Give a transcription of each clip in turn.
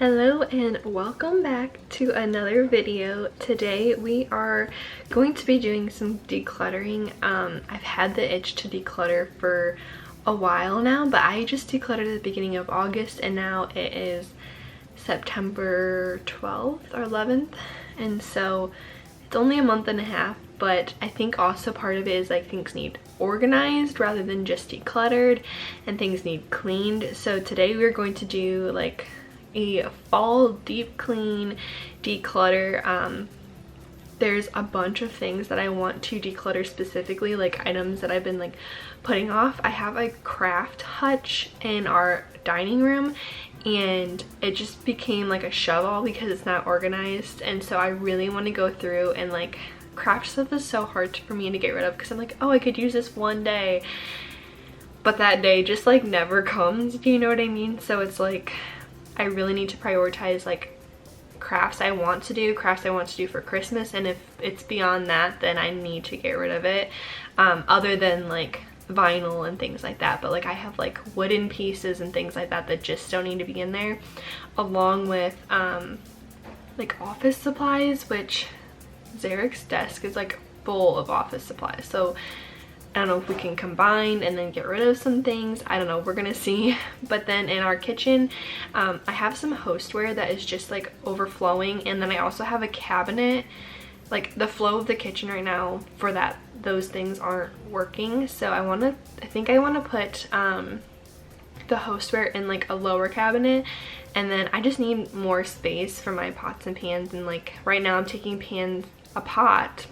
Hello and welcome back to another video. Today we are going to be doing some decluttering. I've had the itch to declutter for a while now, but I just decluttered at the beginning of August and now it is September 12th or 11th, and so it's only a month and a half. But I think also part of it is like things need organized rather than just decluttered, and things need cleaned. So today we're going to do like a fall deep clean declutter. There's a bunch of things that I want to declutter specifically, like items that I've been like putting off. I have a craft hutch in our dining room and it just became like a shovel because it's not organized, and so I really want to go through and like craft stuff is so hard for me to get rid of because I'm like, oh, I could use this one day, but that day just like never comes. Do you know what I mean? So it's like I really need to prioritize like crafts I want to do for Christmas, and if it's beyond that then I need to get rid of it, other than like vinyl and things like that. But like I have like wooden pieces and things like that that just don't need to be in there, along with like office supplies, which Zarek's desk is like full of office supplies. So I don't know if we can combine and then get rid of some things. I don't know, we're gonna see. But then in our kitchen, I have some hostware that is just like overflowing, and then I also have a cabinet. Like the flow of the kitchen right now for those things aren't working, so I think I want to put the hostware in like a lower cabinet, and then I just need more space for my pots and pans. And like right now I'm taking a pot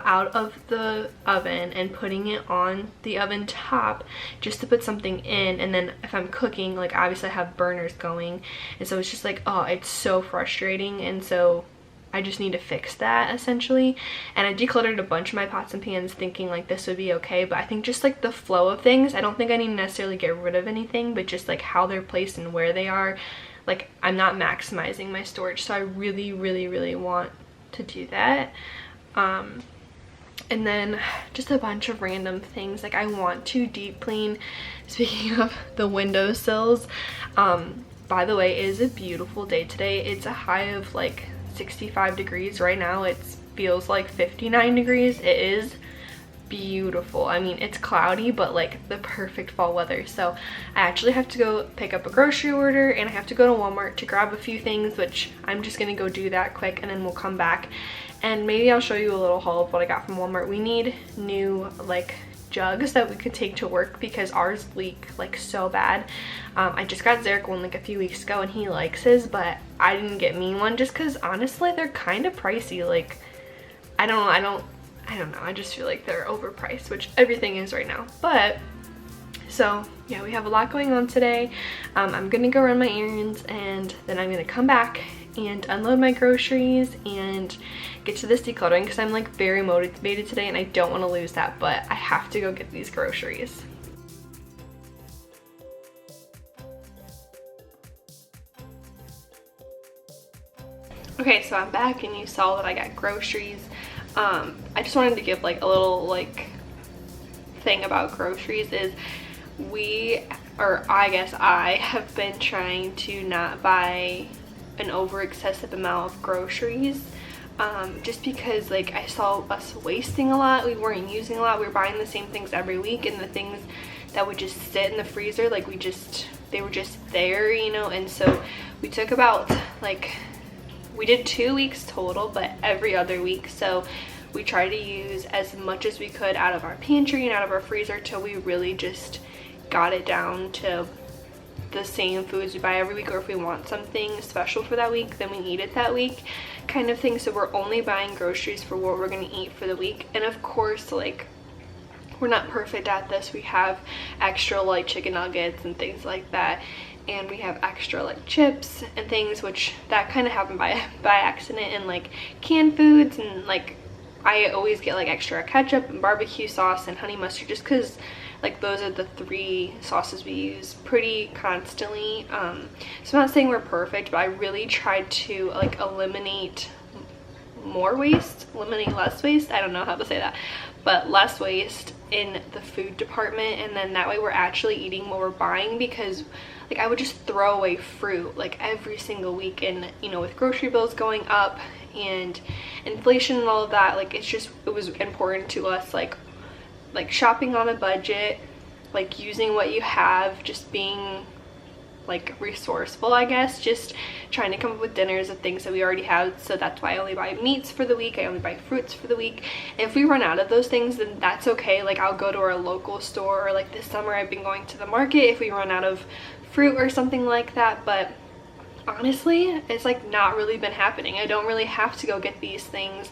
out of the oven and putting it on the oven top just to put something in. And then if I'm cooking, like obviously I have burners going, and so it's just like, oh, it's so frustrating, and so I just need to fix that essentially. And I decluttered a bunch of my pots and pans thinking like this would be okay, but I think just like the flow of things, I don't think I need to necessarily get rid of anything, but just like how they're placed and where they are, like I'm not maximizing my storage. So I really want to do that. And then just a bunch of random things, like I want to deep clean. Speaking of the windowsills, by the way, it is a beautiful day today. It's a high of like 65 degrees right now. It feels like 59 degrees. It is beautiful. I mean, it's cloudy, but like the perfect fall weather. So I actually have to go pick up a grocery order, and I have to go to Walmart to grab a few things, which I'm just gonna go do that quick, and then we'll come back and maybe I'll show you a little haul of what I got from Walmart. We need new like jugs that we could take to work because ours leak like so bad. I just got Zarek one like a few weeks ago and he likes his, but I didn't get me one just because honestly they're kind of pricey. Like I don't know, I just feel like they're overpriced, which everything is right now. But so yeah, we have a lot going on today. I'm gonna go run my errands, and then I'm gonna come back and unload my groceries and get to this decluttering because I'm like very motivated today and I don't want to lose that, but I have to go get these groceries. Okay, so I'm back and you saw that I got groceries. I just wanted to give like a little like thing about groceries is I have been trying to not buy an over excessive amount of groceries, just because like I saw us wasting a lot. We weren't using a lot. We were buying the same things every week, and the things that would just sit in the freezer, like they were just there, you know. And so we took about like, we did 2 weeks total, but every other week. So we tried to use as much as we could out of our pantry and out of our freezer till we really just got it down to the same foods we buy every week, or if we want something special for that week, then we eat it that week kind of thing. So we're only buying groceries for what we're going to eat for the week. And of course, like, we're not perfect at this. We have extra like chicken nuggets and things like that, and we have extra like chips and things, which that kind of happened by accident, and like canned foods, and like I always get like extra ketchup and barbecue sauce and honey mustard, just because like those are the 3 sauces we use pretty constantly. So I'm not saying we're perfect, but I really tried to like eliminate less waste. I don't know how to say that, but less waste in the food department, and then that way we're actually eating what we're buying, because like I would just throw away fruit like every single week, and you know, with grocery bills going up and inflation and all of that, like it was important to us, like shopping on a budget, like using what you have, just being like resourceful, I guess, just trying to come up with dinners of things that we already have. So that's why I only buy meats for the week, I only buy fruits for the week. And if we run out of those things, then that's okay. Like I'll go to our local store, or like this summer I've been going to the market if we run out of fruit or something like that. But honestly, it's like not really been happening. I don't really have to go get these things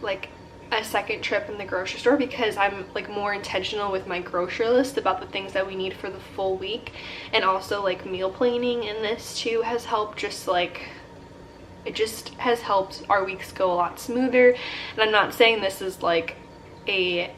like a second trip in the grocery store, because I'm like more intentional with my grocery list about the things that we need for the full week. And also like meal planning in this too has helped, just like it just has helped our weeks go a lot smoother. And I'm not saying this is like a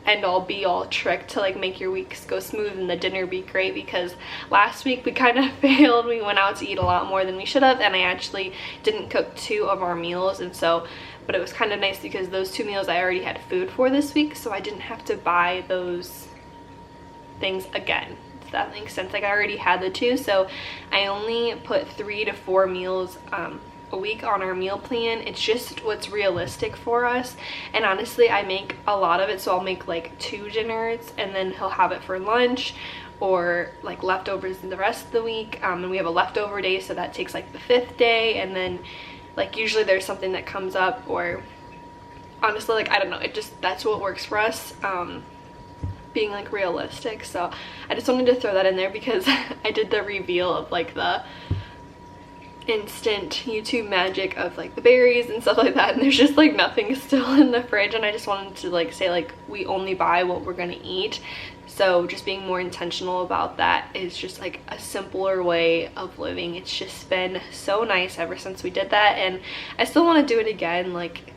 end all be all trick to like make your weeks go smooth and the dinner be great, because last week we kind of failed. We went out to eat a lot more than we should have, and I actually didn't cook 2 of our meals. And so, but it was kind of nice because those 2 meals I already had food for this week, so I didn't have to buy those things again. Does that make sense? Like I already had the 2, so I only put 3 to 4 meals a week on our meal plan. It's just what's realistic for us. And honestly, I make a lot of it, so I'll make like 2 dinners, and then he'll have it for lunch, or like leftovers the rest of the week. And we have a leftover day, so that takes like the 5th day, and then like usually there's something that comes up, or honestly, like I don't know, it just, that's what works for us, being like realistic. So I just wanted to throw that in there because I did the reveal of like the instant YouTube magic of like the berries and stuff like that, and there's just like nothing still in the fridge, and I just wanted to like say like we only buy what we're gonna eat. So just being more intentional about that is just like a simpler way of living. It's just been so nice ever since we did that, and I still want to do it again. Like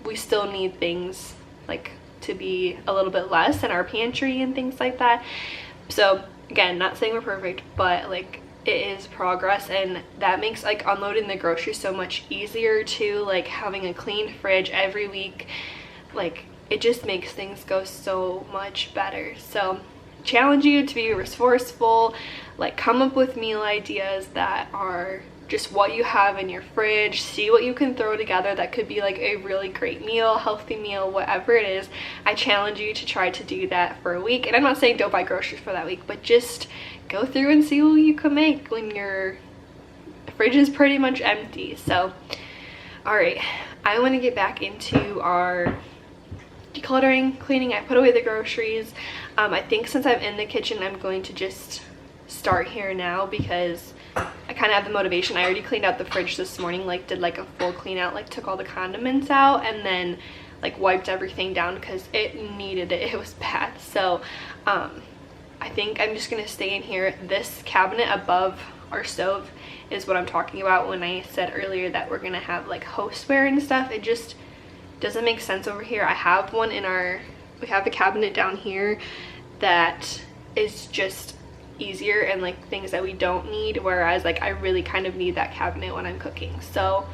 we still need things like to be a little bit less in our pantry and things like that. So again, not saying we're perfect, but like it is progress, and that makes like unloading the groceries so much easier too. Like having a clean fridge every week, like it just makes things go so much better. So challenge you to be resourceful, like come up with meal ideas that are just what you have in your fridge. See what you can throw together that could be like a really great meal, healthy meal, whatever it is. I challenge you to try to do that for a week. And I'm not saying don't buy groceries for that week, but just go through and see what you can make when your fridge is pretty much empty. So all right, I want to get back into our decluttering, cleaning. I put away the groceries. I think since I'm in the kitchen, I'm going to just start here now because I kind of have the motivation. I already cleaned out the fridge this morning, like did like a full clean out, like took all the condiments out, and then like wiped everything down because it needed it. It was bad. So I think I'm just gonna stay in here. This cabinet above our stove is what I'm talking about when I said earlier that we're gonna have like hostware and stuff. It just doesn't make sense over here. I have one in our, we have a cabinet down here that is just easier and like things that we don't need, whereas like I really kind of need that cabinet when I'm cooking. So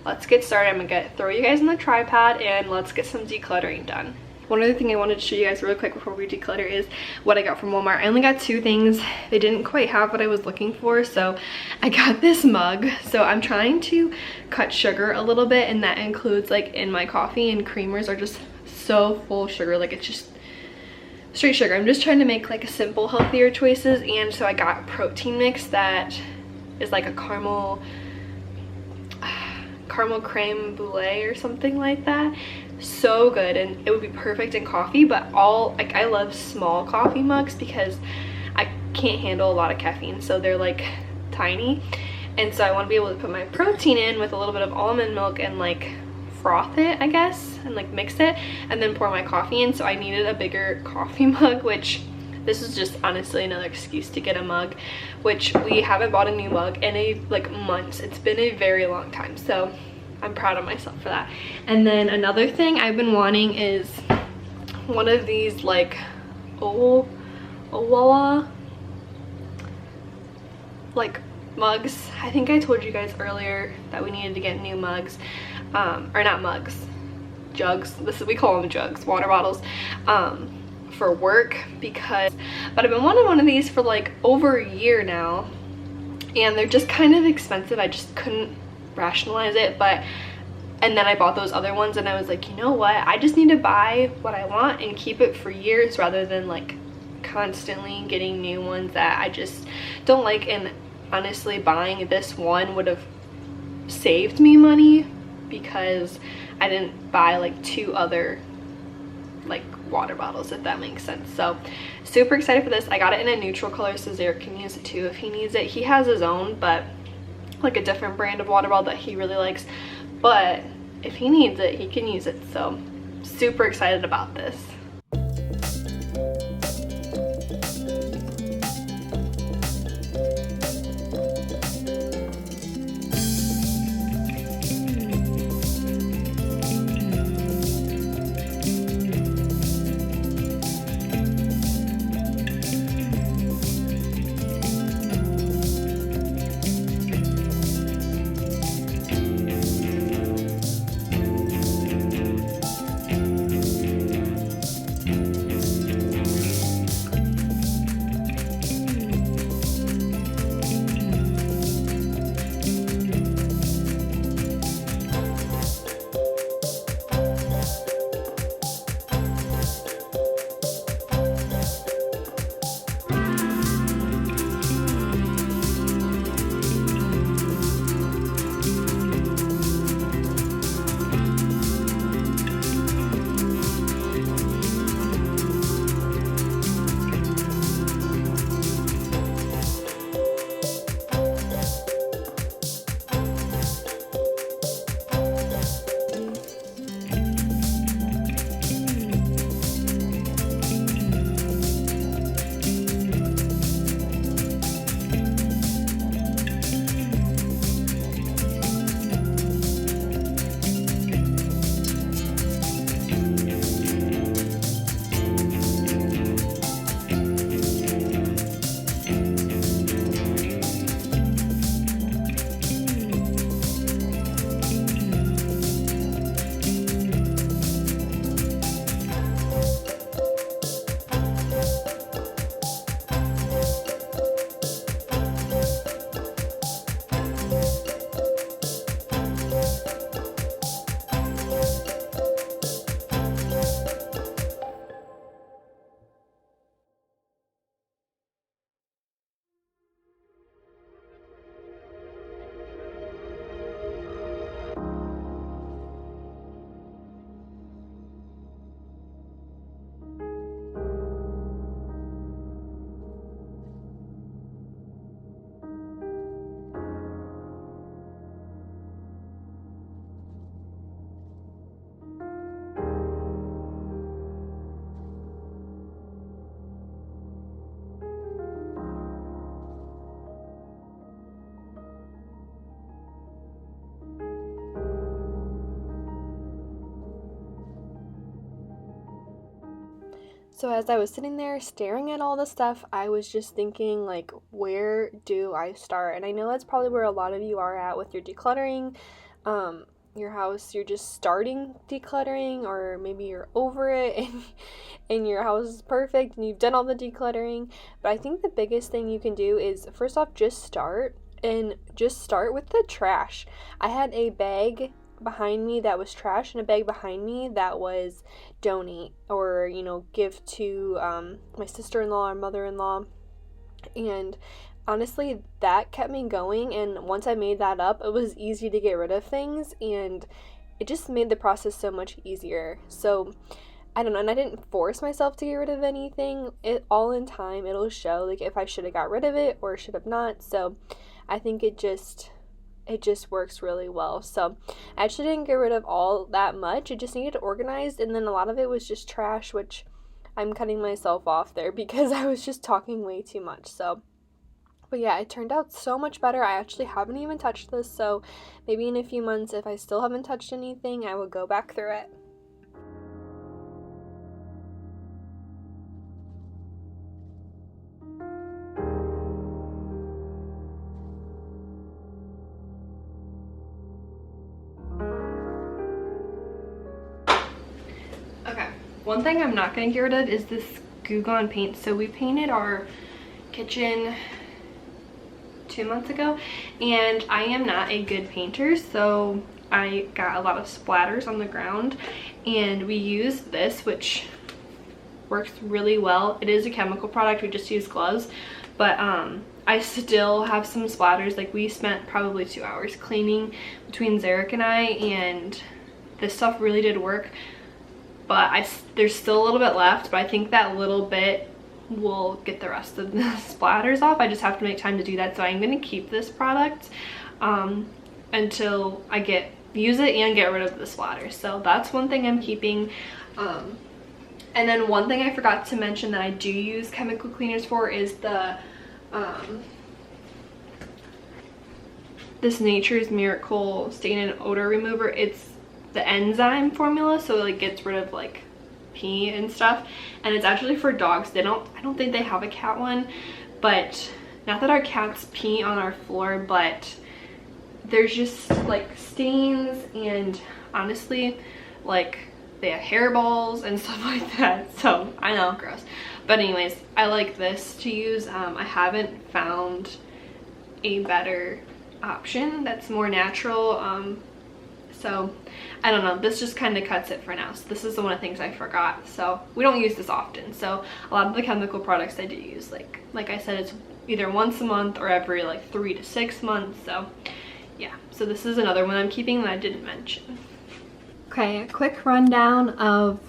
let's get started. I'm gonna throw you guys on the tripod and let's get some decluttering done. One other thing I wanted to show you guys really quick before we declutter is what I got from Walmart. I only got 2 things. They didn't quite have what I was looking for, so I got this mug. So I'm trying to cut sugar a little bit, and that includes like in my coffee, and creamers are just so full of sugar. Like it's just straight sugar. I'm just trying to make like simple, healthier choices. And so I got a protein mix that is like a caramel creme brulee or something like that. So good, and it would be perfect in coffee. But all like I love small coffee mugs because I can't handle a lot of caffeine, so they're like tiny, and so I want to be able to put my protein in with a little bit of almond milk and like froth it, I guess, and like mix it and then pour my coffee in. So I needed a bigger coffee mug, which this is just honestly another excuse to get a mug, which we haven't bought a new mug in like months. It's been a very long time, so I'm proud of myself for that. And then another thing I've been wanting is one of these like Owala like mugs. I think I told you guys earlier that we needed to get new mugs, or not mugs, jugs. We call them jugs, water bottles, for work but I've been wanting one of these for like over a year now, and they're just kind of expensive. I just couldn't rationalize it, and then I bought those other ones and I was like, you know what, I just need to buy what I want and keep it for years rather than like constantly getting new ones that I just don't like. And honestly, buying this one would have saved me money because I didn't buy like 2 other like water bottles, if that makes sense. So super excited for this. I got it in a neutral color so Zarek can use it too if he needs it. He has his own, but like a different brand of water bottle that he really likes, but if he needs it, he can use it. So super excited about this. So as I was sitting there staring at all the stuff, I was just thinking, like, where do I start? And I know that's probably where a lot of you are at with your decluttering. Your house, you're just starting decluttering, or maybe you're over it and your house is perfect and you've done all the decluttering. But I think the biggest thing you can do is, first off, just start, and just start with the trash. I had a bag behind me that was trash and a bag behind me that was donate or, give to my sister-in-law or mother-in-law. And honestly, that kept me going, and once I made that up, it was easy to get rid of things, and it just made the process so much easier. So I don't know, and I didn't force myself to get rid of anything. It all in time, it'll show like if I should have got rid of it or should have not. So I think it just works really well. So I actually didn't get rid of all that much. It just needed organized, and then a lot of it was just trash, which I'm cutting myself off there because I was just talking way too much. So, but yeah, it turned out so much better. I actually haven't even touched this, so maybe in a few months, if I still haven't touched anything, I will go back through it. One thing I'm not gonna get rid of is this Goo Gone paint. So we painted our kitchen 2 months ago, and I am not a good painter, so I got a lot of splatters on the ground, and we used this, which works really well. It is a chemical product, we just use gloves, but I still have some splatters. Like, we spent probably 2 hours cleaning between Zarek and I, and this stuff really did work, but there's still a little bit left, but I think that little bit will get the rest of the splatters off. I just have to make time to do that, so I'm going to keep this product until I use it and get rid of the splatters. So that's one thing I'm keeping. And then one thing I forgot to mention that I do use chemical cleaners for is the this Nature's Miracle Stain and Odor Remover. It's the enzyme formula, so it like gets rid of like pee and stuff, and it's actually for dogs. I don't think they have a cat one, but not that our cats pee on our floor, but there's just like stains, and honestly, like, they have hairballs and stuff like that. So I know, gross, but anyways, I like this to use. I haven't found a better option that's more natural, so I don't know, this just kind of cuts it for now. So this is one of the things I forgot. So we don't use this often, so a lot of the chemical products I do use, like I said, it's either once a month or every like 3 to 6 months. So yeah, so this is another one I'm keeping that I didn't mention. Okay, a quick rundown of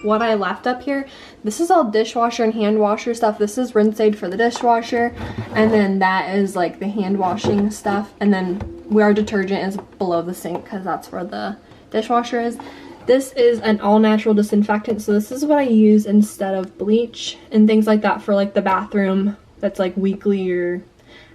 what I left up here. This is all dishwasher and hand washer stuff. This is rinse aid for the dishwasher, and then that is like the hand washing stuff, and then our detergent is below the sink because that's where the dishwasher is. This is an all-natural disinfectant, so this is what I use instead of bleach and things like that for like the bathroom. That's like weekly or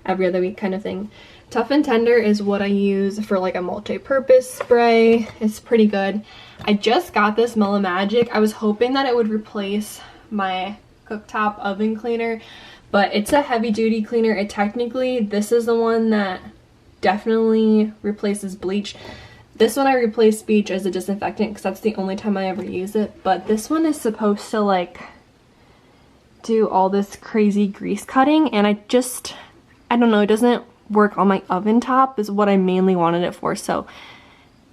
every other week kind of thing. Tough and Tender is what I use for like a multi-purpose spray. It's pretty good. I just got this Mellow Magic. I was hoping that it would replace my cooktop oven cleaner, but it's a heavy duty cleaner. This is the one that definitely replaces bleach. This one I replaced bleach as a disinfectant because that's the only time I ever use it, but this one is supposed to like do all this crazy grease cutting, and I don't know, it doesn't work on my oven top is what I mainly wanted it for. So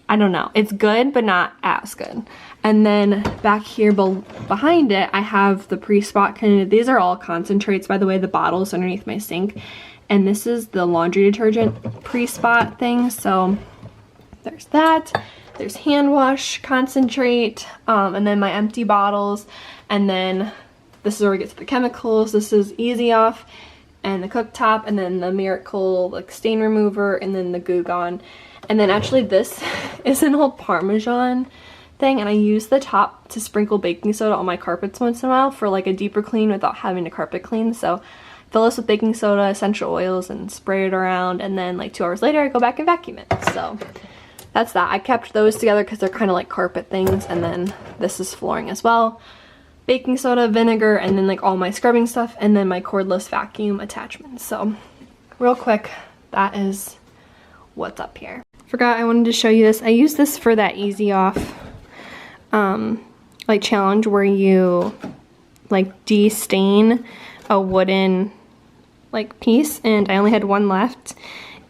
I don't know, it's good but not as good. And then back here behind it I have the pre-spot kind of, these are all concentrates by the way, the bottles underneath my sink, and this is the laundry detergent pre-spot thing. So there's that, there's hand wash concentrate, and then my empty bottles, and then this is where we get to the chemicals. This is Easy Off and the cooktop, and then the Miracle like stain remover, and then the Goo Gone. And then actually this is an old Parmesan thing, and I use the top to sprinkle baking soda on my carpets once in a while for like a deeper clean without having to carpet clean. So fill this with baking soda, essential oils, and spray it around, and then like 2 hours later I go back and vacuum it. So that's that. I kept those together because they're kind of like carpet things, and then this is flooring as well. Baking soda, vinegar, and then like all my scrubbing stuff, and then my cordless vacuum attachments. So real quick, that is what's up here. Forgot I wanted to show you this. I use this for that Easy Off like challenge where you like de-stain a wooden like piece, and I only had one left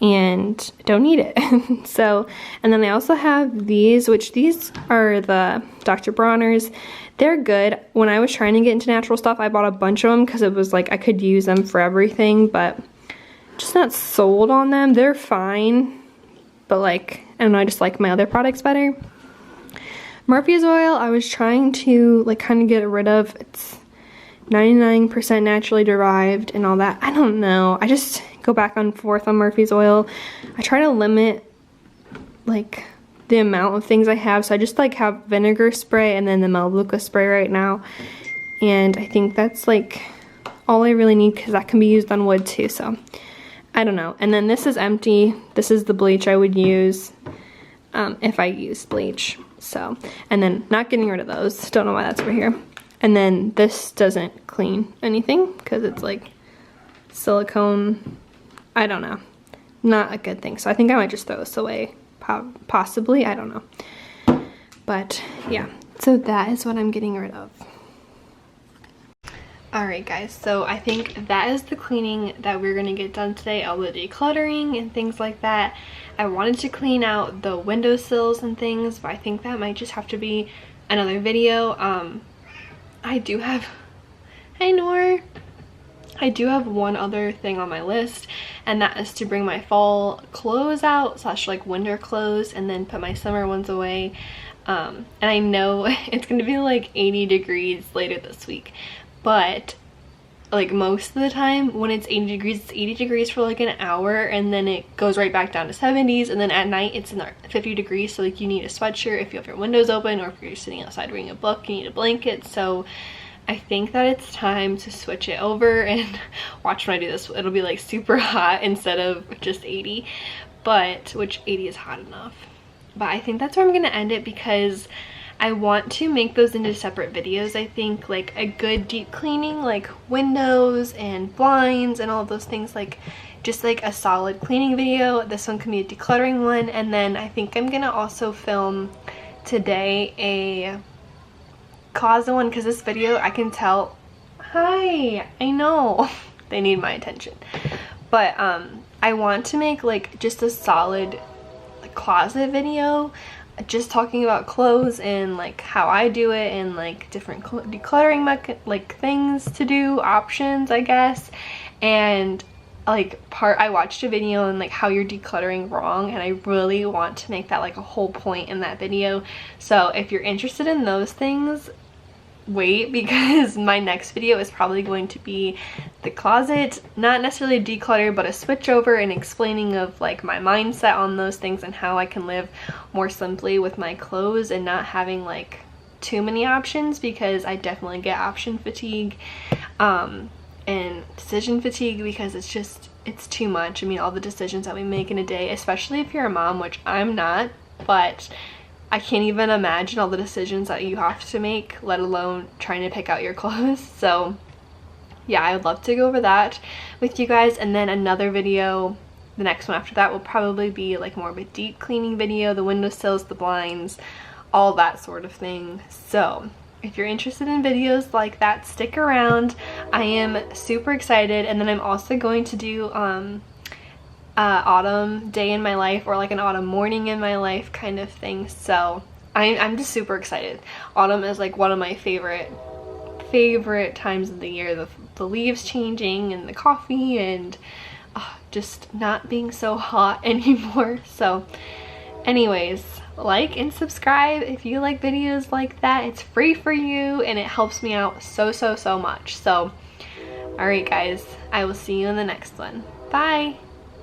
and don't need it. So, and then I also have these, which these are the Dr. Bronner's. They're good. When I was trying to get into natural stuff, I bought a bunch of them because it was like I could use them for everything, but just not sold on them. They're fine, but like, I don't know, I just like my other products better. Murphy's oil, I was trying to like kind of get rid of. It's 99% naturally derived and all that. I don't know. I just go back and forth on Murphy's oil. I try to limit like the amount of things I have, so I just like have vinegar spray and then the Melaleuca spray right now, and I think that's like all I really need because that can be used on wood too. So I don't know. And then this is empty. This is the bleach I would use if I used bleach. So, and then not getting rid of those, don't know why that's over here. And then this doesn't clean anything because it's like silicone. I don't know, not a good thing. So I think I might just throw this away, possibly, I don't know. But yeah, So that is what I'm getting rid of. Alright guys, so I think that is the cleaning that we're gonna get done today, all the decluttering and things like that. I wanted to clean out the windowsills and things, but I think that might just have to be another video. I do have one other thing on my list, and that is to bring my fall clothes out / like winter clothes, and then put my summer ones away. And I know it's gonna be like 80 degrees later this week, but like most of the time when it's 80 degrees, it's 80 degrees for like an hour, and then it goes right back down to 70s, and then at night it's in the 50 degrees. So like you need a sweatshirt if you have your windows open, or if you're sitting outside reading a book, you need a blanket. So I think that it's time to switch it over, and watch when I do this, it'll be like super hot instead of just 80, but which 80 is hot enough. But I think that's where I'm gonna end it, because I want to make those into separate videos. I think like a good deep cleaning, like windows and blinds and all those things, like just like a solid cleaning video. This one can be a decluttering one, and then I think I'm gonna also film today a closet one, because this video I can tell, hi, I know they need my attention, but I want to make like just a solid closet video, just talking about clothes and like how I do it, and like different decluttering like things to do, options I guess. And like I watched a video on like how you're decluttering wrong, and I really want to make that like a whole point in that video. So if you're interested in those things, wait, because my next video is probably going to be the closet, not necessarily declutter, but a switch over and explaining of like my mindset on those things, and how I can live more simply with my clothes and not having like too many options, because I definitely get option fatigue and decision fatigue, because it's too much. I mean, all the decisions that we make in a day, especially if you're a mom, which I'm not, but I can't even imagine all the decisions that you have to make, let alone trying to pick out your clothes. So yeah, I would love to go over that with you guys. And then another video, the next one after that, will probably be like more of a deep cleaning video, the windowsills, the blinds, all that sort of thing. So if you're interested in videos like that, stick around. I am super excited. And then I'm also going to do autumn day in my life, or like an autumn morning in my life kind of thing. So I'm just super excited. Autumn is like one of my favorite times of the year. The leaves changing, and the coffee, and just not being so hot anymore. So anyways, like and subscribe if you like videos like that. It's free for you, and it helps me out so much. So alright guys, I will see you in the next one. Bye.